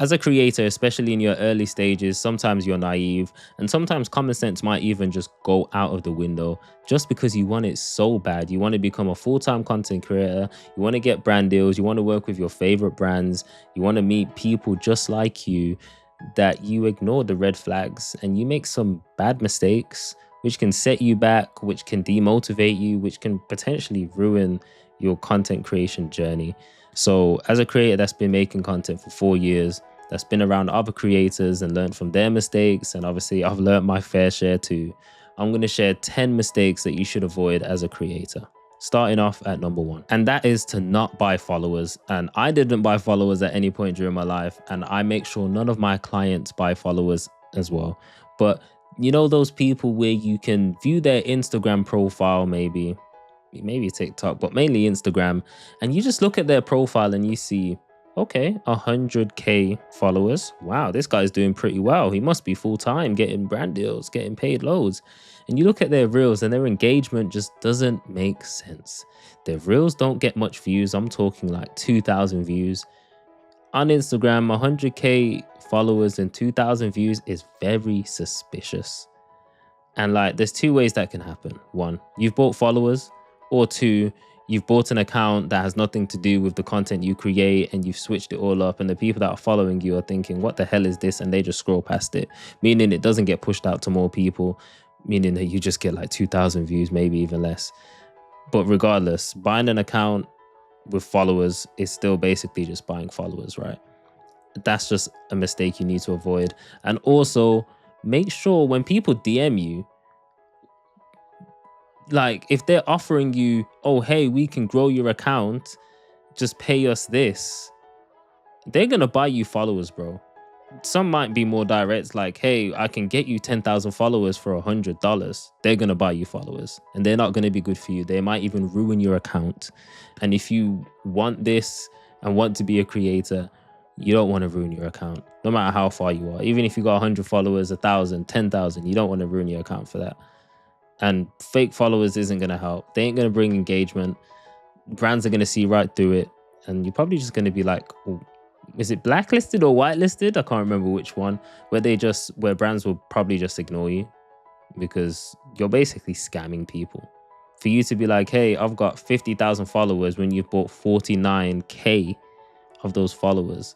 As a creator, especially in your early stages, sometimes you're naive and sometimes common sense might even just go out of the window just because you want it so bad. You want to become a full-time content creator, you want to get brand deals, you want to work with your favorite brands, you want to meet people just like you, that you ignore the red flags and you make some bad mistakes which can set you back, which can demotivate you, which can potentially ruin your content creation journey. So as a creator that's been making content for 4 years, that's been around other creators and learned from their mistakes, and obviously I've learned my fair share too, I'm going to share 10 mistakes that you should avoid as a creator. Starting off at number 1, and that is to not buy followers. And I didn't buy followers at any point during my life, and I make sure none of my clients buy followers as well. But you know those people where you can view their Instagram profile, maybe TikTok, but mainly Instagram, and you just look at their profile and you see, okay, 100K followers. Wow, this guy's doing pretty well. He must be full-time, getting brand deals, getting paid loads. And you look at their reels and their engagement just doesn't make sense. Their reels don't get much views. I'm talking like 2,000 views. On Instagram, 100K followers and 2,000 views is very suspicious. And like, there's two ways that can happen. One, you've bought followers, or two, you've bought an account that has nothing to do with the content you create and you've switched it all up, and the people that are following you are thinking, what the hell is this? And they just scroll past it, meaning it doesn't get pushed out to more people, meaning that you just get like 2,000 views, maybe even less. But regardless, buying an account with followers is still basically just buying followers, right? That's just a mistake you need to avoid. And also make sure when people DM you, like if they're offering you, oh, hey, we can grow your account, just pay us this, they're going to buy you followers, bro. Some might be more direct, like, hey, I can get you 10,000 followers for $100. They're going to buy you followers, and they're not going to be good for you. They might even ruin your account. And if you want this and want to be a creator, you don't want to ruin your account, no matter how far you are. Even if you got 100 followers, 1,000, 10,000, you don't want to ruin your account for that. And fake followers isn't going to help. They ain't going to bring engagement. Brands are going to see right through it. And you're probably just going to be like, oh, is it blacklisted or whitelisted? I can't remember which one, where brands will probably just ignore you because you're basically scamming people. For you to be like, hey, I've got 50,000 followers when you've bought 49K of those followers,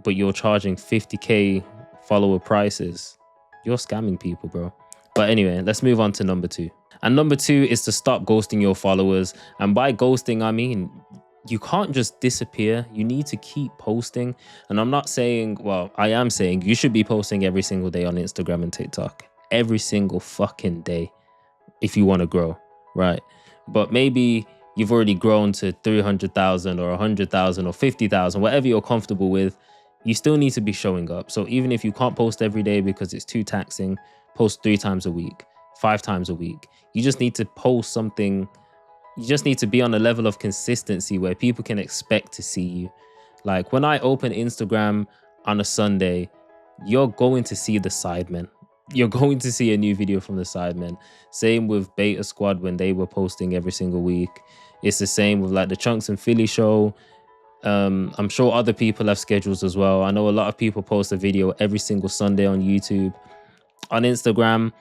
but you're charging 50K follower prices, you're scamming people, bro. But anyway, let's move on to number 2. And number 2 is to stop ghosting your followers. And by ghosting, I mean, you can't just disappear. You need to keep posting. And I'm not saying, well, I am saying you should be posting every single day on Instagram and TikTok. Every single fucking day if you want to grow, right? But maybe you've already grown to 300,000 or 100,000 or 50,000, whatever you're comfortable with. You still need to be showing up. So even if you can't post every day because it's too taxing, post 3 times a week, 5 times a week. You just need to post something. You just need to be on a level of consistency where people can expect to see you. Like when I open Instagram on a Sunday, you're going to see the Sidemen. You're going to see a new video from the Sidemen. Same with Beta Squad when they were posting every single week. It's the same with like the Chunks and Philly show. I'm sure other people have schedules as well. I know a lot of people post a video every single Sunday on YouTube. On Instagram,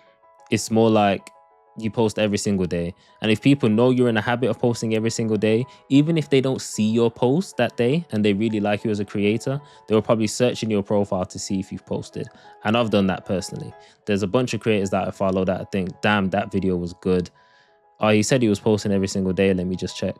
it's more like you post every single day. And if people know you're in a habit of posting every single day, even if they don't see your post that day and they really like you as a creator, they'll probably search in your profile to see if you've posted. And I've done that personally. There's a bunch of creators that I follow that I think, damn, that video was good. Oh, he said he was posting every single day. Let me just check.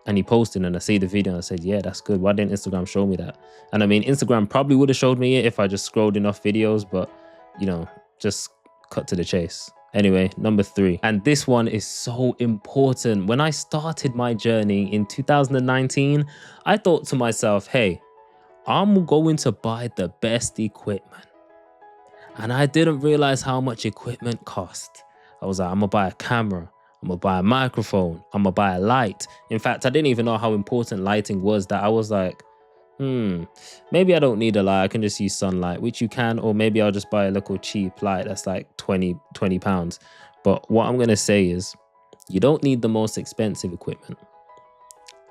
And he posted and I see the video and I said, yeah, that's good. Why didn't Instagram show me that? And I mean, Instagram probably would have showed me it if I just scrolled enough videos, but you know, just cut to the chase. Anyway, number 3. And this one is so important. When I started my journey in 2019, I thought to myself, hey, I'm going to buy the best equipment. And I didn't realize how much equipment cost. I was like, I'm gonna buy a camera. I'm gonna buy a microphone. I'm gonna buy a light. In fact, I didn't even know how important lighting was, that I was like, maybe I don't need a light. I can just use sunlight, which you can, or maybe I'll just buy a little cheap light that's like 20 pounds. But what I'm going to say is you don't need the most expensive equipment.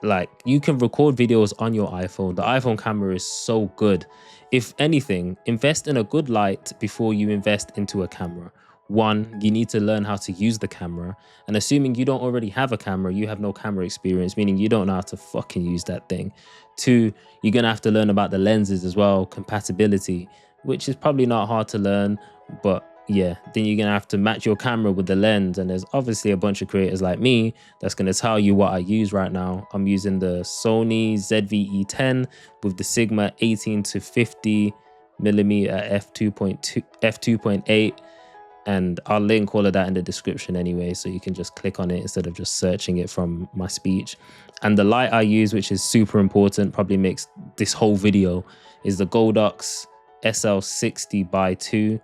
Like, you can record videos on your iPhone. The iPhone camera is so good. If anything, invest in a good light before you invest into a camera. One, you need to learn how to use the camera. And assuming you don't already have a camera, you have no camera experience, meaning you don't know how to fucking use that thing. Two, you're going to have to learn about the lenses as well, compatibility, which is probably not hard to learn, but yeah, then you're going to have to match your camera with the lens. And there's obviously a bunch of creators like me that's going to tell you what I use right now. I'm using the Sony ZV-E10 with the Sigma 18 to 50 millimeter f2.8. And I'll link all of that in the description anyway, so you can just click on it instead of just searching it from my speech. And the light I use, which is super important, probably makes this whole video, is the Godox SL60x2.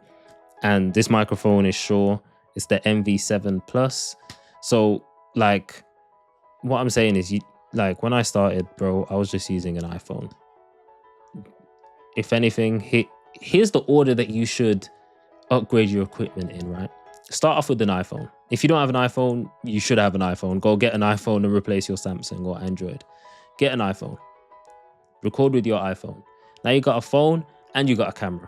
And this microphone is Shure. It's the MV7 Plus. So like, what I'm saying is, like, when I started, bro, I was just using an iPhone. If anything, here's the order that you should upgrade your equipment in, right? Start off with an iPhone. If you don't have an iPhone, you should have an iPhone. Go get an iPhone and replace your Samsung or Android. Get an iPhone. Record with your iPhone. Now you got a phone and you got a camera.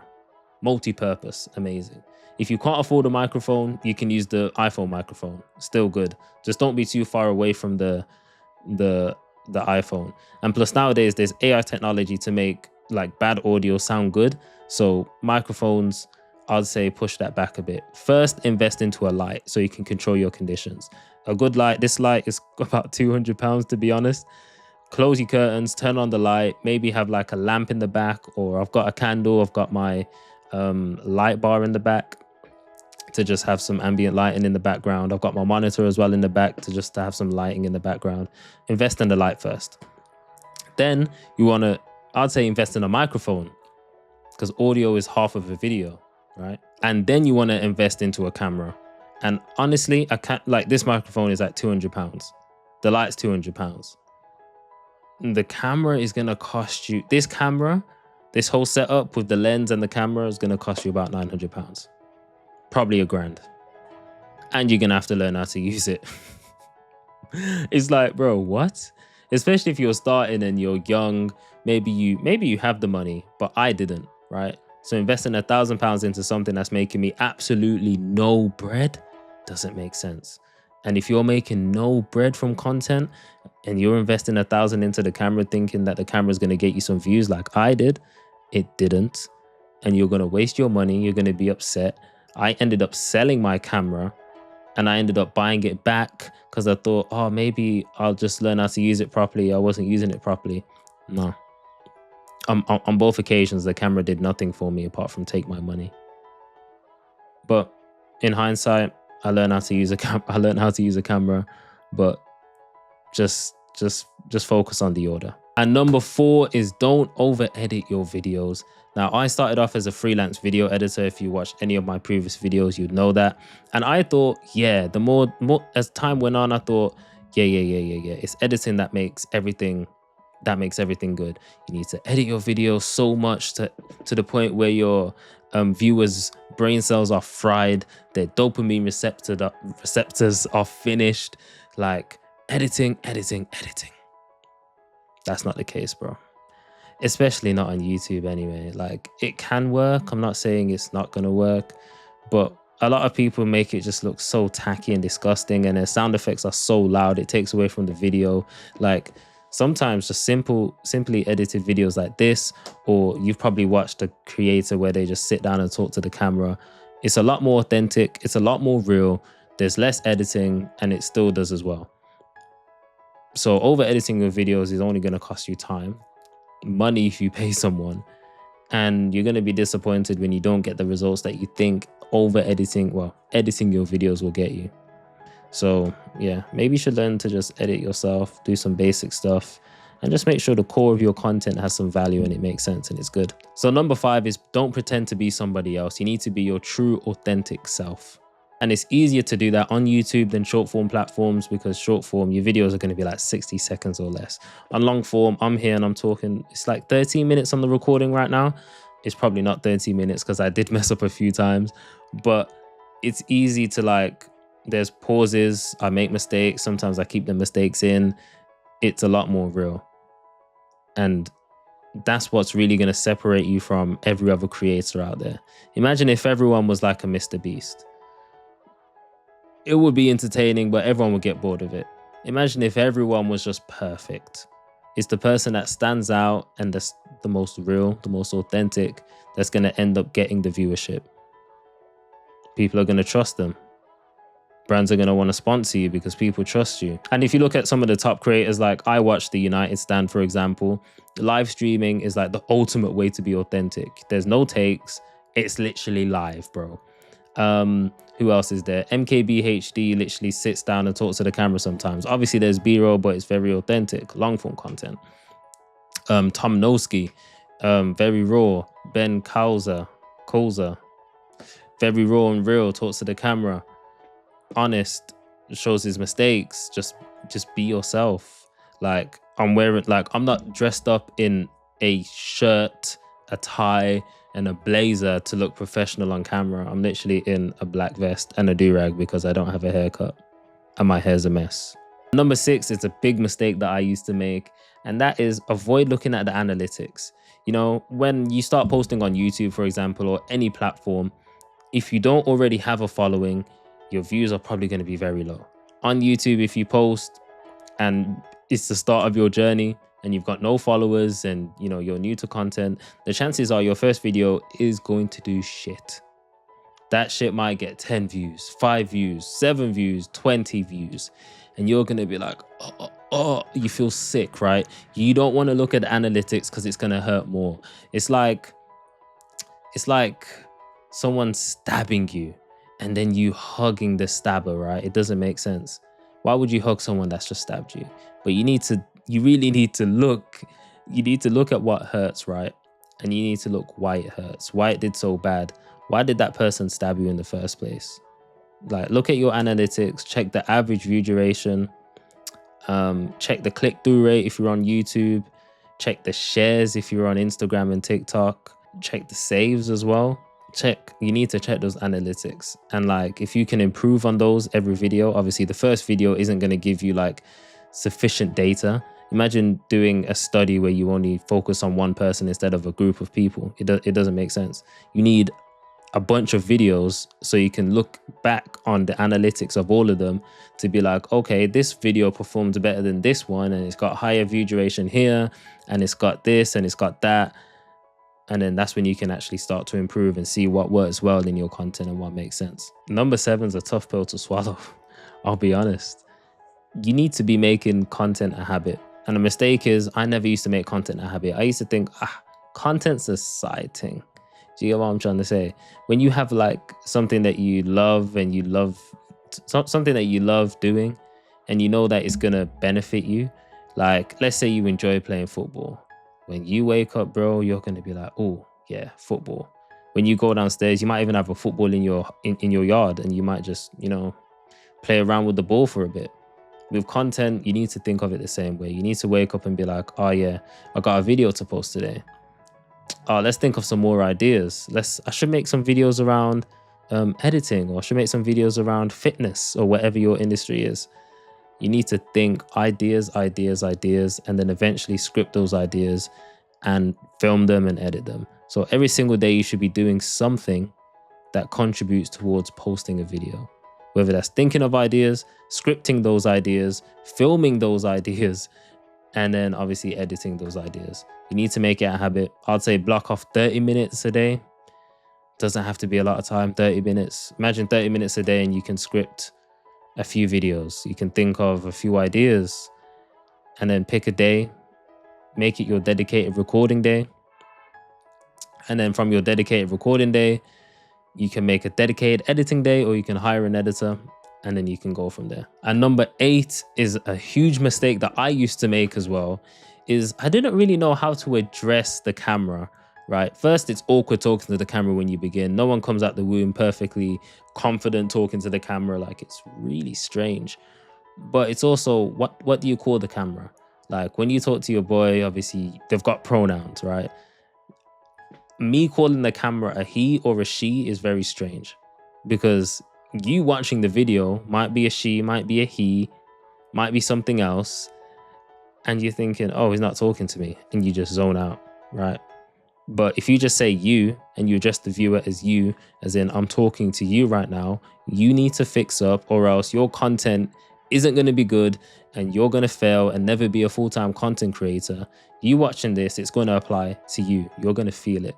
Multi-purpose, amazing. If you can't afford a microphone, you can use the iPhone microphone. Still good. Just don't be too far away from the iPhone. And plus, nowadays there's AI technology to make like bad audio sound good. So microphones, I'd say push that back a bit. First, invest into a light so you can control your conditions. A good light, this light is about £200 to be honest. Close your curtains, turn on the light, maybe have like a lamp in the back, or I've got a candle, I've got my light bar in the back to just have some ambient lighting in the background. I've got my monitor as well in the back to have some lighting in the background. Invest in the light first. Then you want to, I'd say invest in a microphone, because audio is half of a video, right? And then you want to invest into a camera. And honestly, I can't, like, this microphone is like £200. The light's £200. The camera is going to cost you, this whole setup with the lens and the camera is going to cost you about £900. Probably £1,000. And you're going to have to learn how to use it. It's like, bro, what? Especially if you're starting and you're young, maybe you have the money, but I didn't, right? So investing £1,000 into something that's making me absolutely no bread doesn't make sense. And if you're making no bread from content and you're investing £1,000 into the camera thinking that the camera is going to get you some views like I did, it didn't. And you're going to waste your money. You're going to be upset. I ended up selling my camera and I ended up buying it back because I thought, oh, maybe I'll just learn how to use it properly. I wasn't using it properly. No. On both occasions, the camera did nothing for me apart from take my money. But in hindsight, I learned how to use a camera, but just focus on the order. And number 4 is don't over edit your videos. Now, I started off as a freelance video editor. If you watched any of my previous videos, you'd know that. And I thought, yeah, the more as time went on, I thought, yeah. It's editing that makes everything good. You need to edit your videos so much to the point where your viewers' brain cells are fried, their dopamine receptors are finished. Like, editing. That's not the case, bro. Especially not on YouTube anyway. Like, it can work. I'm not saying it's not gonna work, but a lot of people make it just look so tacky and disgusting, and their sound effects are so loud it takes away from the video. Like, sometimes just simply edited videos like this, or you've probably watched a creator where they just sit down and talk to the camera. It's a lot more authentic. It's a lot more real. There's less editing and it still does as well. So over editing your videos is only going to cost you time, money if you pay someone, and you're going to be disappointed when you don't get the results that you think editing your videos will get you. So yeah, maybe you should learn to just edit yourself, do some basic stuff, and just make sure the core of your content has some value and it makes sense and it's good. So number 5 is don't pretend to be somebody else. You need to be your true, authentic self. And it's easier to do that on YouTube than short form platforms, because short form, your videos are going to be like 60 seconds or less. On long form, I'm here and I'm talking, it's like 13 minutes on the recording right now. It's probably not 30 minutes because I did mess up a few times, but it's easy to, like, there's pauses, I make mistakes, sometimes I keep the mistakes in. it's a lot more real. And that's what's really going to separate you from every other creator out there. Imagine if everyone was like a Mr. Beast. It would be entertaining, but everyone would get bored of it. Imagine if everyone was just perfect. It's the person that stands out and that's the most real, the most authentic, that's going to end up getting the viewership. People are going to trust them. Brands are going to want to sponsor you because people trust you. And if you look at some of the top creators, like I watch the United Stand, for example, live streaming is like the ultimate way to be authentic. There's no takes. It's literally live, bro. Who else is there? MKBHD literally sits down and talks to the camera sometimes. Obviously there's B-roll, but it's very authentic, long form content. Tom Noski, very raw. Ben Kolza, very raw and real, talks to the camera. Honest, shows his mistakes. Just be yourself. Like I'm not dressed up in a shirt, a tie, and a blazer to look professional on camera. I'm literally in a black vest and a do-rag because I don't have a haircut and my hair's a mess. Number 6 is a big mistake that I used to make, and that is avoid looking at the analytics. You know, when you start posting on YouTube, for example, or any platform, if you don't already have a following, your views are probably going to be very low. On YouTube, if you post and it's the start of your journey and you've got no followers and you know you're new to content, the chances are your first video is going to do shit. That shit might get 10 views, 5 views, 7 views, 20 views. And you're going to be like, you feel sick, right? You don't want to look at the analytics because it's going to hurt more. It's like someone stabbing you and then you hugging the stabber, right? It doesn't make sense. Why would you hug someone that's just stabbed you? But you really need to look at what hurts, right? And you need to look why it hurts, why it did so bad. Why did that person stab you in the first place? Like, look at your analytics, check the average view duration, check the click-through rate if you're on YouTube, check the shares if you're on Instagram and TikTok, check the saves as well. You need to check those analytics. And like, if you can improve on those every video, obviously the first video isn't going to give you like sufficient data. Imagine doing a study where you only focus on one person instead of a group of people. It doesn't make sense. You need a bunch of videos so you can look back on the analytics of all of them to be like, okay, this video performed better than this one, and it's got higher view duration here, and it's got this, and it's got that. And then that's when you can actually start to improve and see what works well in your content and what makes sense. Number 7 is a tough pill to swallow. I'll be honest. You need to be making content a habit. And the mistake is I never used to make content a habit. I used to think, content's a side thing. Do you get what I'm trying to say? When you have like something that you love and you love something that you love doing and you know that it's going to benefit you, like let's say you enjoy playing football. When you wake up, bro, you're going to be like, oh yeah, football. When you go downstairs, you might even have a football in your yard and you might just, you know, play around with the ball for a bit. With content, you need to think of it the same way. You need to wake up and be like, oh yeah, I got a video to post today. Oh, let's think of some more ideas. I should make some videos around editing, or I should make some videos around fitness or whatever your industry is. You need to think ideas, and then eventually script those ideas and film them and edit them. So every single day you should be doing something that contributes towards posting a video. Whether that's thinking of ideas, scripting those ideas, filming those ideas, and then obviously editing those ideas. You need to make it a habit. I'd say block off 30 minutes a day. Doesn't have to be a lot of time, 30 minutes. Imagine 30 minutes a day and you can script a few videos. You can think of a few ideas and then pick a day, make it your dedicated recording day. And then from your dedicated recording day, you can make a dedicated editing day, or you can hire an editor, and then you can go from there. And number 8 is a huge mistake that I used to make as well, is I didn't really know how to address the camera, right? First, it's awkward talking to the camera when you begin. No one comes out the womb perfectly confident talking to the camera. Like, it's really strange. But it's also, what do you call the camera? Like, when you talk to your boy, obviously, they've got pronouns, right? Me calling the camera a he or a she is very strange, because you watching the video might be a she, might be a he, might be something else. and you're thinking, oh, he's not talking to me, and you just zone out, right? But if you just say you and you address the viewer as you, as in I'm talking to you right now, you need to fix up or else your content isn't going to be good and you're going to fail and never be a full-time content creator. You watching this, it's going to apply to you. You're going to feel it.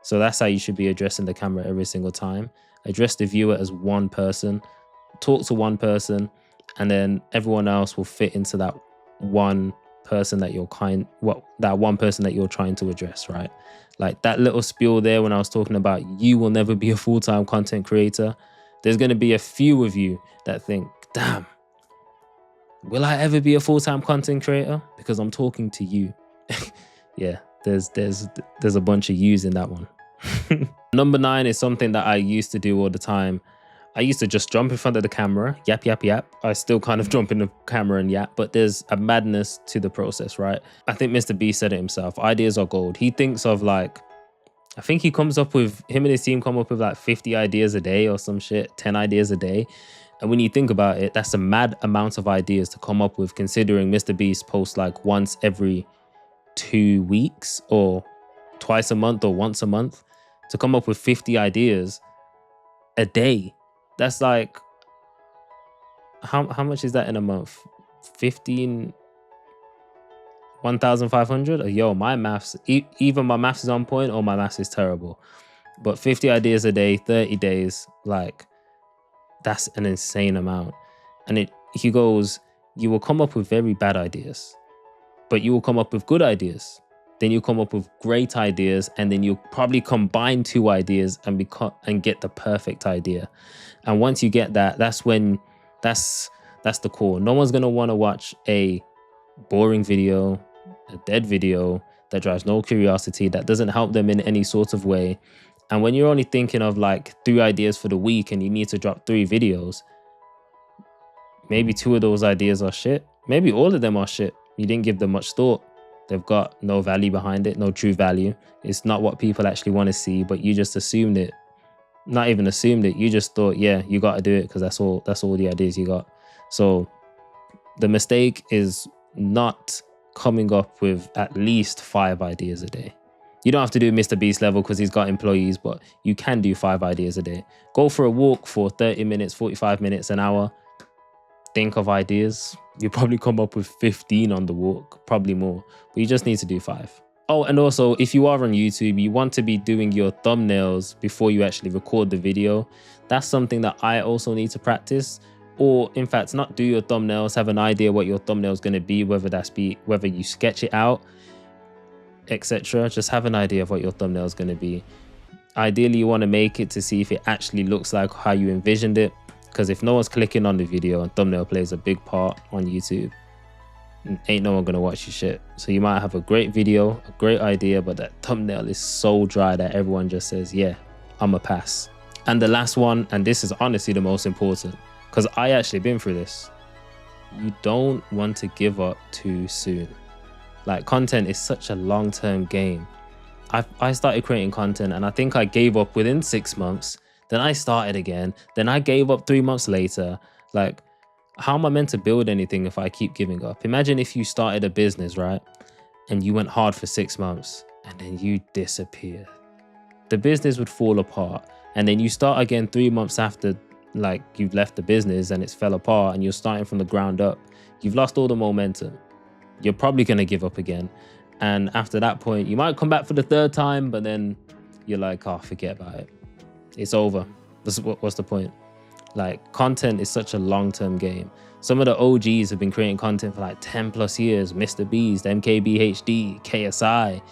So that's how you should be addressing the camera every single time. Address the viewer as one person, talk to one person, and then everyone else will fit into that one person that that one person that you're trying to address, right? Like that little spiel there when I was talking about you will never be a full-time content creator. There's going to be a few of you that think, damn, will I ever be a full-time content creator? Because I'm talking to you. Yeah, there's a bunch of yous in that one. Number 9 is something that I used to do all the time. I used to just jump in front of the camera, yap, yap, yap. I still kind of jump in the camera and yap, but there's a madness to the process, right? I think Mr. Beast said it himself. Ideas are gold. He thinks of like, I think him and his team come up with like 50 ideas a day or some shit, 10 ideas a day. And when you think about it, that's a mad amount of ideas to come up with, considering Mr. Beast posts like once every 2 weeks or twice a month or once a month. To come up with 50 ideas a day. That's like, how much is that in a month? 1,500? Yo, my maths, either my maths is on point or my maths is terrible. But 50 ideas a day, 30 days, like, that's an insane amount. And he goes, you will come up with very bad ideas, but you will come up with good ideas. Then you come up with great ideas, and then you'll probably combine 2 ideas and get the perfect idea. And once you get that, that's the core. No one's gonna want to watch a boring video, a dead video that drives no curiosity, that doesn't help them in any sort of way. And when you're only thinking of like 3 ideas for the week and you need to drop 3 videos, maybe 2 of those ideas are shit. Maybe all of them are shit. You didn't give them much thought. They've got no value behind it, no true value. It's not what people actually want to see, but you just assumed it. Not even assumed it. You just thought, yeah, you got to do it because that's all the ideas you got. So the mistake is not coming up with at least 5 ideas a day. You don't have to do Mr. Beast level because he's got employees, but you can do 5 ideas a day. Go for a walk for 30 minutes, 45 minutes, an hour. Think of ideas. You probably come up with 15 on the walk, probably more, but you just need to do 5. Oh, and also if you are on YouTube, you want to be doing your thumbnails before you actually record the video. That's something that I also need to practice. Or in fact, not do your thumbnails, have an idea what your thumbnail is going to be, whether you sketch it out, etc. Just have an idea of what your thumbnail is going to be. Ideally, you want to make it to see if it actually looks like how you envisioned it. Because if no one's clicking on the video, and thumbnail plays a big part on YouTube, ain't no one gonna watch your shit. So you might have a great video, a great idea, but that thumbnail is so dry that everyone just says, yeah, I'm a pass. And the last one, and this is honestly the most important, because I actually been through this. You don't want to give up too soon. Like, content is such a long-term game. I started creating content and I think I gave up within 6 months. Then I started again. Then I gave up 3 months later. Like, how am I meant to build anything if I keep giving up? Imagine if you started a business, right? And you went hard for 6 months and then you disappeared. The business would fall apart. And then you start again 3 months after, like, you've left the business and it's fell apart and you're starting from the ground up. You've lost all the momentum. You're probably going to give up again. And after that point, you might come back for the 3rd time, but then you're like, oh, forget about it. It's over. What's the point? Like, content is such a long-term game. Some of the OGs have been creating content for like 10 plus years. Mr. Beast, MKBHD, KSI,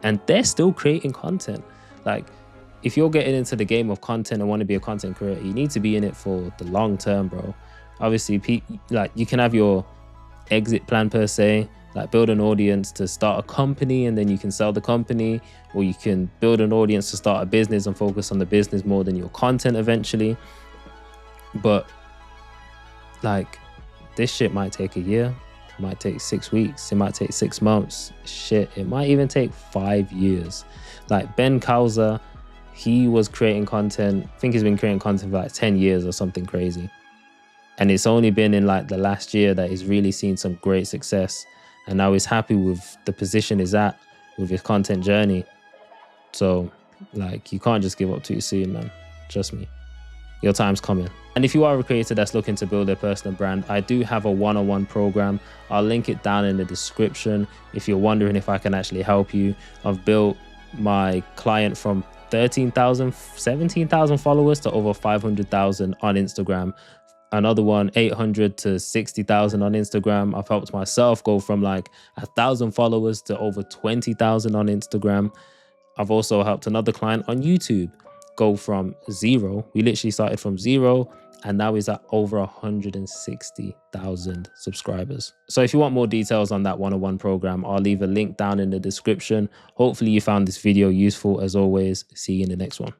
and they're still creating content. Like, if you're getting into the game of content and want to be a content creator, you need to be in it for the long term, bro. Obviously, like, you can have your exit plan per se, like build an audience to start a company and then you can sell the company, or you can build an audience to start a business and focus on the business more than your content eventually. But like, this shit might take a year, it might take 6 weeks, it might take 6 months, shit, it might even take 5 years. Like Ben Kauza, he was creating content, I think he's been creating content for like 10 years or something crazy. And it's only been in like the last year that he's really seen some great success. and now he's happy with the position he's at with his content journey. So like, you can't just give up too soon, man. Trust me, your time's coming. And if you are a creator that's looking to build a personal brand, I do have a one-on-one program. I'll link it down in the description if you're wondering if I can actually help you. I've built my client from 13,000, 17,000 followers to over 500,000 on Instagram. Another one, 800 to 60,000 on Instagram. I've helped myself go from like 1,000 followers to over 20,000 on Instagram. I've also helped another client on YouTube go from 0. We literally started from 0, and now he's at over 160,000 subscribers. So if you want more details on that one-on-one program, I'll leave a link down in the description. Hopefully you found this video useful. As always, see you in the next one.